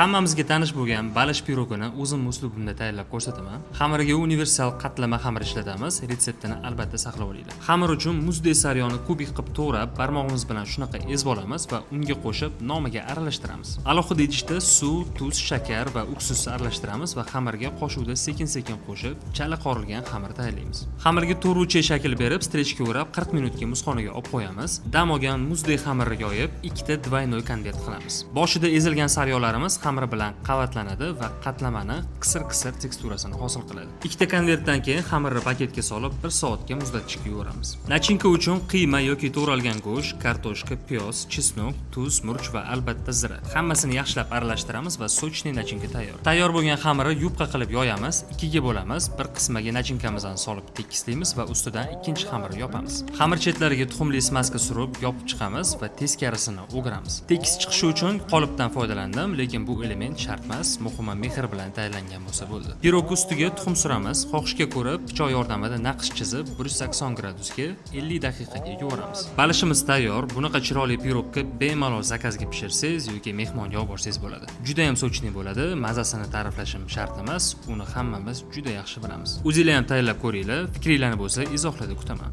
Hammamizga tanish bo'lgan balish pirogini o'zim uslubimda tayyorlab ko'rsataman. Xamiriga universal qatlama xamir ishlatamiz. Retseptini albatta saqlab olinglar. Xamir uchun muzdek saryoni kubik qilib to'g'rab, barmog'imiz bilan shunaqa ezib olamiz va unga qo'shib nomiga aralashtiramiz. Alohida idishda suv, tuz, shakar va uksus aralashtiramiz va xamirga qo'shuvda sekin-sekin qo'shib, chala qorilgan xamir tayyorlaymiz. Xamirga to'rtburchak shakl berib, strechga o'rab 40 minutga muzxonaga olib qo'yamiz. Dam olgan muzdek xamirga yoyib, ikkita двойной konvert qilamiz. Boshida ezilgan saryolarimiz xamir bilan qavatlanadi va qatlamani qisir-qisir teksturasini hosil qiladi. Ikkita konvertdan keyin xamirni paketga solib 1 soatga muzlatgichga yuboramiz. Nachinka uchun qiyma yoki to'g'ralgan go'sht, kartoshka, piyoz, chesnok, tuz, murch va albatta zira. Hammasini yaxshilab aralashtiramiz va sochniy nachinka tayyor. Tayyor bo'lgan xamirni yupqa qilib yoyamiz, ikkiga bo'lamiz, bir qismiga nachinkamizdan solib tekislaymiz va ustidan ikkinchi xamirni yopamiz. Xamir chetlariga tuxumli smaska surib, yopib chiqamiz va teskarisini o'giramiz. Tekis chiqishi uchun qolipdan foydalandim, lekin bu element shart emas, muhimi mehr bilan tayyorlangan bo'lsa bo'ldi. Pirog ustiga tuxum suramiz, xohishga ko'ra pichoq yordamida naqsh chizib 180 gradusga 50 daqiqaga yuvoramiz. Balishimiz tayyor. Bunaqa chiroyli pirogga bemalol zakazga pishirsangiz yoki mehmonga olib borsangiz bo'ladi. Juda ham sochniy bo'ladi. Mazasini ta'riflashim shart emas, uni hammamiz juda yaxshi bilamiz. O'zingizlar ham tayyorlab ko'ringlar. Fikringlarni bo'lsa izohlarda kutaman.